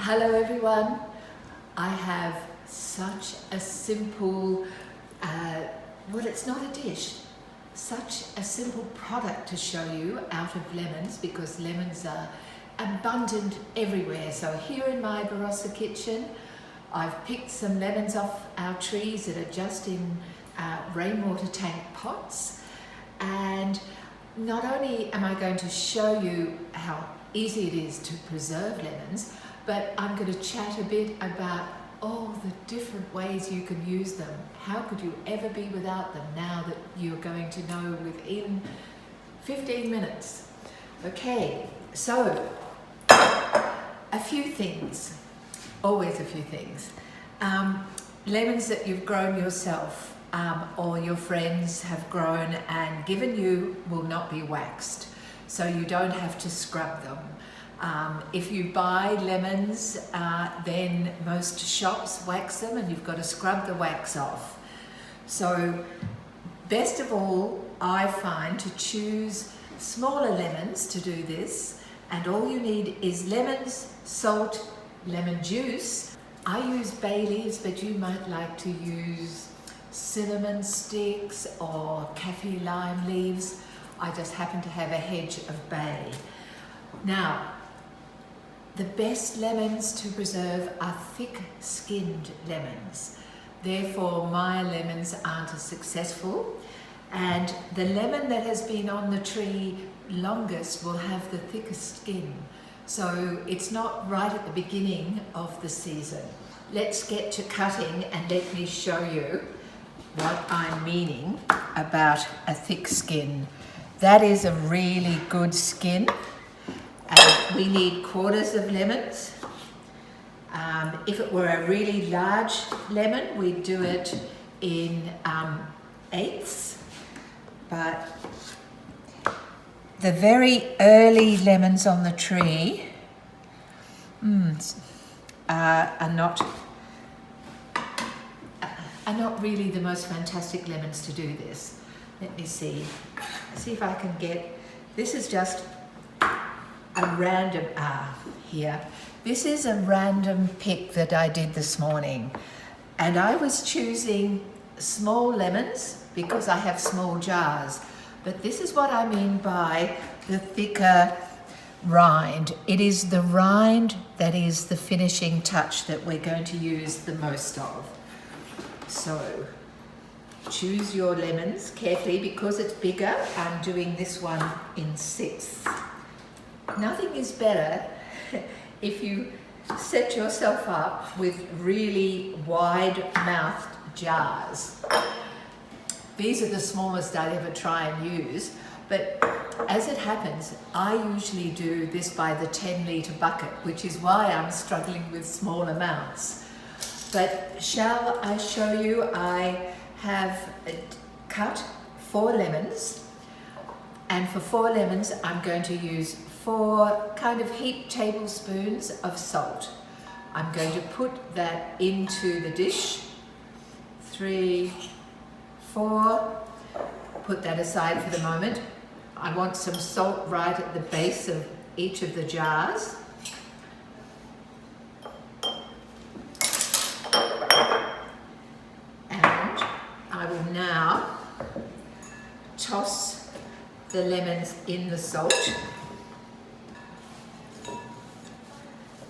Hello everyone. I have such a simple, well, it's not a dish, such a simple product to show you out of lemons, because lemons are abundant everywhere. So here in my Barossa kitchen, I've picked some lemons off our trees that are just in rainwater tank pots. And not only am I going to show you how easy it is to preserve lemons, but I'm going to chat a bit about all the different ways you can use them. How could you ever be without them now that you're going to know within 15 minutes? Okay, so a few things, always a few things. Lemons that you've grown yourself or your friends have grown and given you will not be waxed, so you don't have to scrub them. If you buy lemons, then most shops wax them and you've got to scrub the wax off. So best of all, I find to choose smaller lemons to do this, and all you need is lemons, salt, lemon juice. I use bay leaves, but you might like to use cinnamon sticks or kaffir lime leaves. I just happen to have a hedge of bay. Now, the best lemons to preserve are thick-skinned lemons. Therefore, my lemons aren't as successful. And the lemon that has been on the tree longest will have the thickest skin. So it's not right at the beginning of the season. Let's get to cutting and let me show you what I'm meaning about a thick skin. That is a really good skin. We need quarters of lemons. If it were a really large lemon, we'd do it in eighths. But the very early lemons on the tree are not really the most fantastic lemons to do this. Let me see if I can get, this is just a random, here. This is a random pick that I did this morning. And I was choosing small lemons because I have small jars. But this is what I mean by the thicker rind. It is the rind that is the finishing touch that we're going to use the most of. So choose your lemons carefully. Because it's bigger, I'm doing this one in sixths. Nothing is better if you set yourself up with really wide-mouthed jars. These are the smallest I'd ever try and use, but as it happens, I usually do this by the 10-litre bucket, which is why I'm struggling with small amounts. But shall I show you? I have cut 4 lemons, and for 4 lemons, I'm going to use 4 kind of heaped tablespoons of salt. I'm going to put that into the dish. 3, 4, put that aside for the moment. I want some salt right at the base of each of the jars. And I will now toss the lemons in the salt.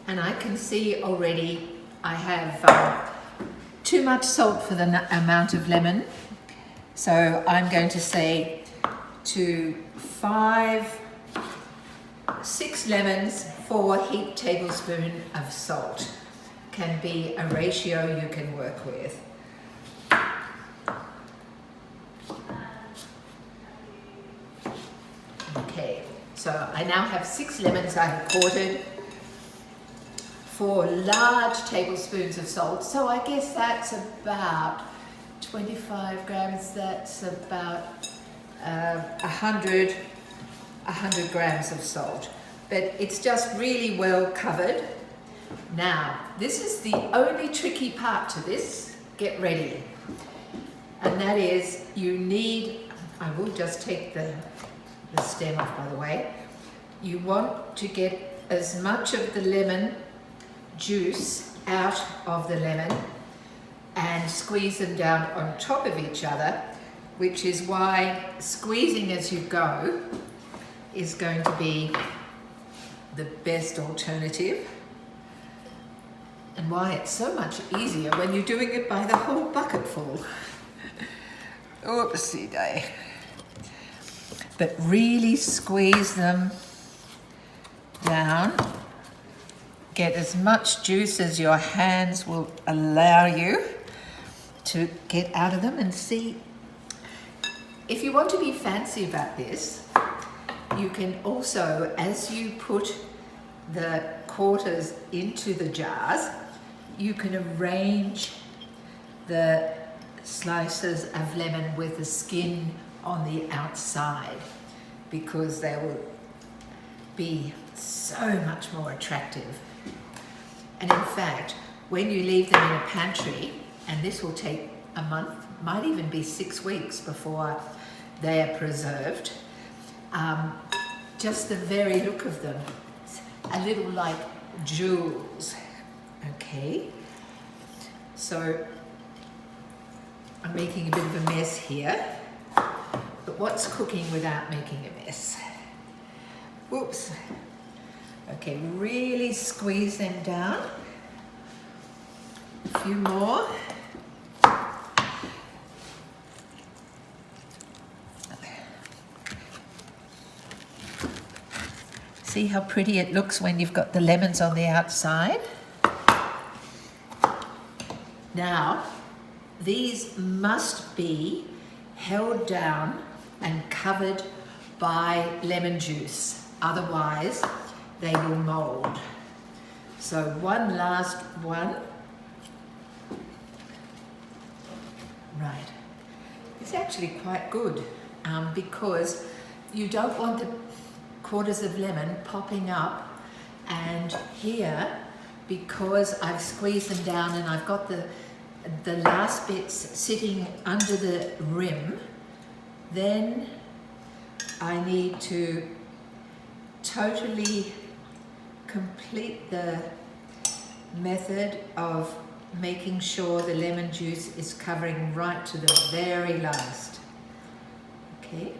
And I can see already I have too much salt for the amount of lemon. So I'm going to say to 6 lemons, 4 heaped tablespoons of salt can be a ratio you can work with. Okay, so I now have 6 lemons I have quartered. 4 large tablespoons of salt, so I guess that's about 25 grams, that's about 100 grams of salt. But it's just really well covered. Now, this is the only tricky part to this. Get ready. And that is, you need, I will just take the stem off, by the way. You want to get as much of the lemon juice out of the lemon and squeeze them down on top of each other, which is why squeezing as you go is going to be the best alternative, and why it's so much easier when you're doing it by the whole bucketful. Oopsie day. But really squeeze them down. Get as much juice as your hands will allow you to get out of them. And see, if you want to be fancy about this, you can also, as you put the quarters into the jars, you can arrange the slices of lemon with the skin on the outside, because they will be so much more attractive. And in fact, when you leave them in a pantry, and this will take a month, might even be 6 weeks before they are preserved, just the very look of them, a little like jewels. Okay, so I'm making a bit of a mess here, but what's cooking without making a mess? Whoops. Okay, really squeeze them down. A few more. See how pretty it looks when you've got the lemons on the outside? Now, these must be held down and covered by lemon juice, otherwise they will mold. So one last one. Right, it's actually quite good because you don't want the quarters of lemon popping up, and here, because I've squeezed them down and I've got the last bits sitting under the rim, then I need to totally complete the method of making sure the lemon juice is covering right to the very last. Okay.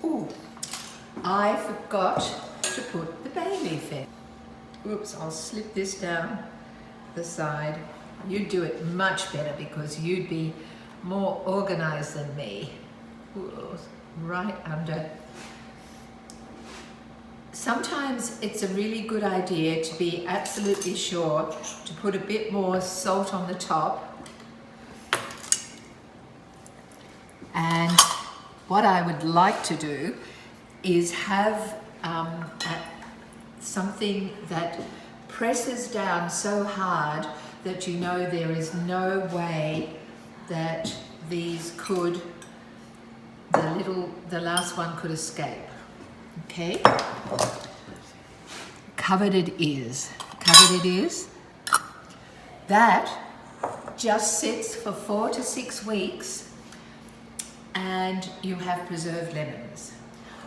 Ooh, I forgot to put the bay leaf in. Oops, I'll slip this down the side. You'd do it much better because you'd be more organized than me. Ooh, right under. Sometimes it's a really good idea to be absolutely sure to put a bit more salt on the top. And what I would like to do is have something that presses down so hard that you know there is no way that these could, the last one could escape. Okay? Covered it is. Covered it is. That just sits for 4 to 6 weeks and you have preserved lemons.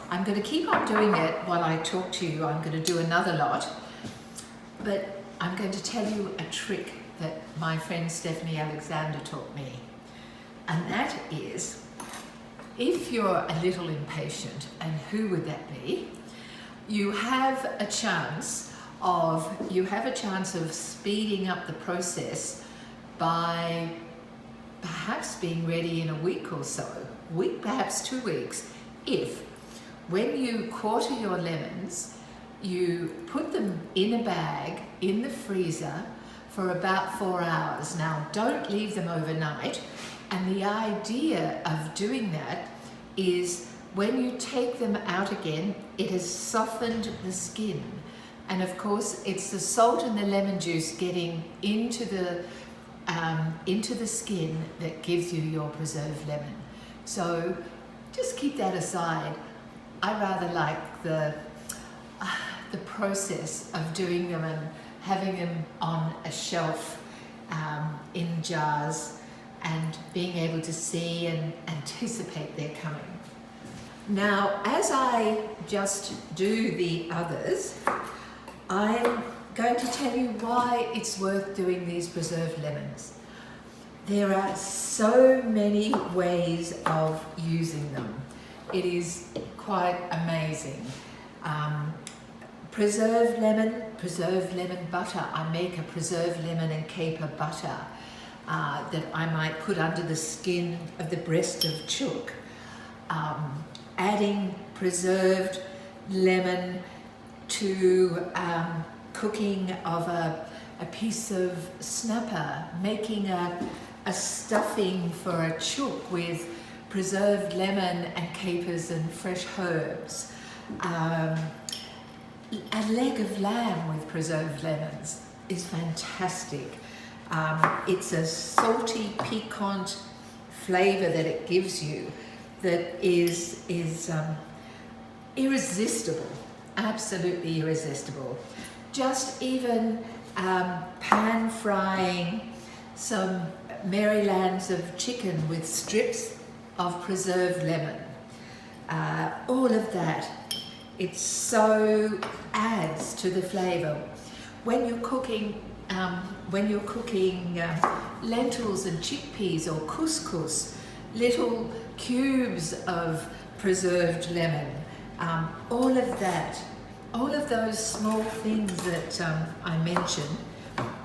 I'm going to keep on doing it while I talk to you. I'm going to do another lot, but I'm going to tell you a trick that my friend Stephanie Alexander taught me. And that is, if you're a little impatient, and who would that be, you have a chance of speeding up the process by perhaps being ready in a week or so, perhaps 2 weeks, if when you quarter your lemons, you put them in a bag in the freezer for about 4 hours. Now, don't leave them overnight. And the idea of doing that is when you take them out again, it has softened the skin. And of course, it's the salt and the lemon juice getting into the skin that gives you your preserved lemon. So just keep that aside. I rather like the process of doing them and having them on a shelf in jars and being able to see and anticipate their coming. Now, as I just do the others, I'm going to tell you why it's worth doing these preserved lemons. There are so many ways of using them. It is quite amazing. Preserved lemon butter. I make a preserved lemon and caper butter that I might put under the skin of the breast of chook. Adding preserved lemon to cooking of a piece of snapper, making a stuffing for a chook with preserved lemon and capers and fresh herbs. A leg of lamb with preserved lemons is fantastic. It's a salty, piquant flavour that it gives you that is irresistible, absolutely irresistible. Just even pan frying some Marylands of chicken with strips of preserved lemon. All of that, it so adds to the flavour. When you're cooking lentils and chickpeas or couscous, little cubes of preserved lemon, all of that, all of those small things that I mentioned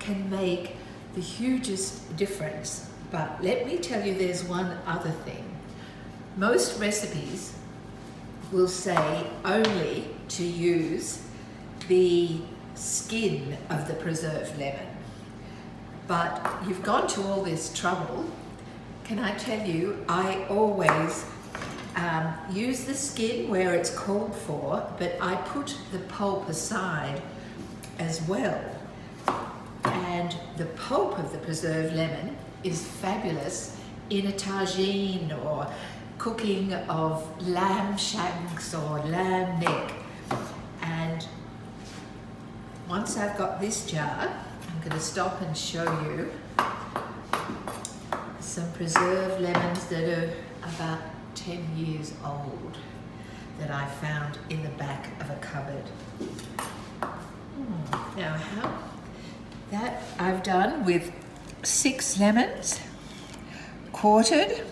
can make the hugest difference. But let me tell you, there's one other thing. Most recipes will say only to use the skin of the preserved lemon. But you've gone to all this trouble. Can I tell you, I always use the skin where it's called for, but I put the pulp aside as well. And the pulp of the preserved lemon is fabulous in a tagine or cooking of lamb shanks or lamb neck. And once I've got this jar, I'm going to stop and show you some preserved lemons that are about 10 years old that I found in the back of a cupboard. Now, that I've done with 6 lemons, quartered,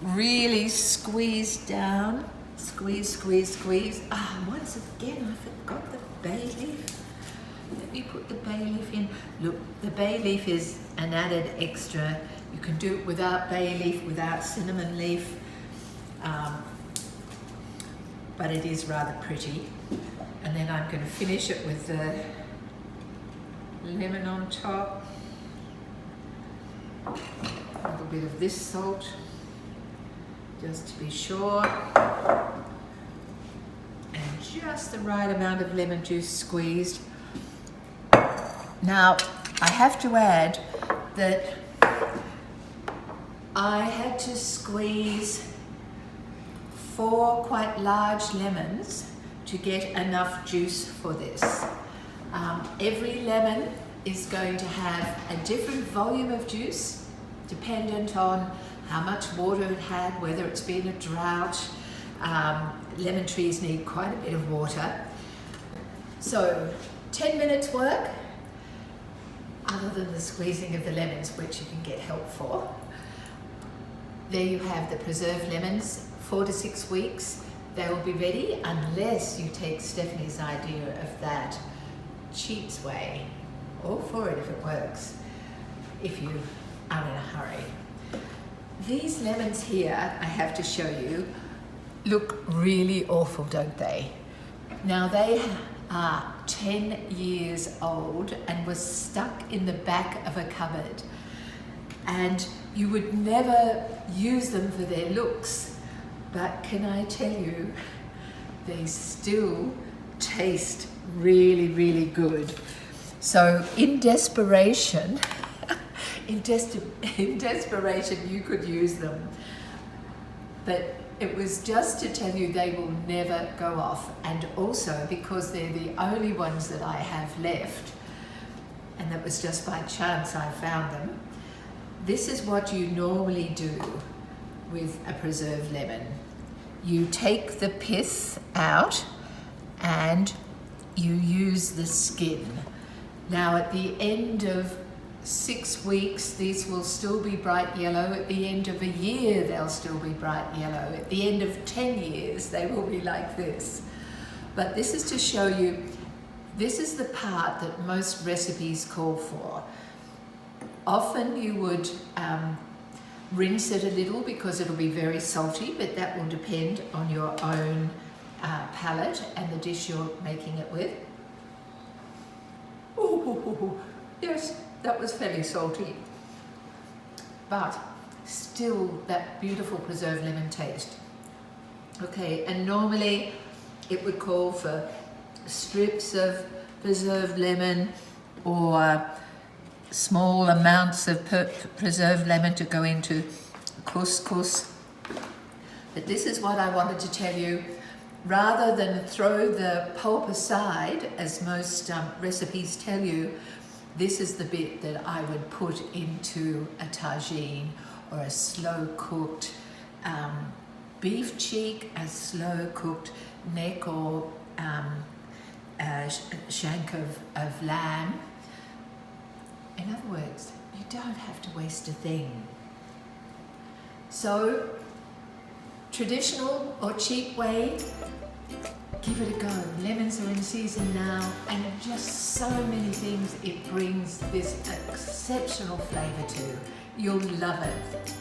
really squeezed down, squeeze. Once again, I forgot the bay leaf. Let me put the bay leaf in. Look, the bay leaf is an added extra. You can do it without bay leaf, without cinnamon leaf, but it is rather pretty. And then I'm going to finish it with the lemon on top, a little bit of this salt, just to be sure, and just the right amount of lemon juice squeezed. Now, I have to add that I had to squeeze 4 quite large lemons to get enough juice for this. Every lemon is going to have a different volume of juice dependent on how much water it had, whether it's been a drought. Lemon trees need quite a bit of water. So 10 minutes work, other than the squeezing of the lemons, which you can get help for. There you have the preserved lemons, 4 to 6 weeks. They will be ready unless you take Stephanie's idea of that cheats way. All for it if it works, if you are in a hurry. These lemons here, I have to show you, look really awful, don't they? Now they are 10 years old and were stuck in the back of a cupboard. And you would never use them for their looks, but can I tell you, they still taste really, really good. So in desperation, in desperation, you could use them. But it was just to tell you they will never go off. And also because they're the only ones that I have left, and that was just by chance I found them. This is what you normally do with a preserved lemon. You take the pith out and you use the skin. Now at the end of 6 weeks, these will still be bright yellow. At the end of a year, they'll still be bright yellow. At the end of 10 years, they will be like this. But this is to show you, this is the part that most recipes call for. Often you would rinse it a little because it'll be very salty, but that will depend on your own palate and the dish you're making it with. Ooh, yes, that was fairly salty, but still that beautiful preserved lemon taste. Okay, and normally it would call for strips of preserved lemon or small amounts of preserved lemon to go into couscous. But this is what I wanted to tell you. Rather than throw the pulp aside, as most recipes tell you, this is the bit that I would put into a tagine or a slow-cooked beef cheek, a slow-cooked neck or shank of lamb. In other words, you don't have to waste a thing. So, traditional or cheap way, give it a go. Lemons are in season now, and just so many things it brings this exceptional flavour to. You'll love it.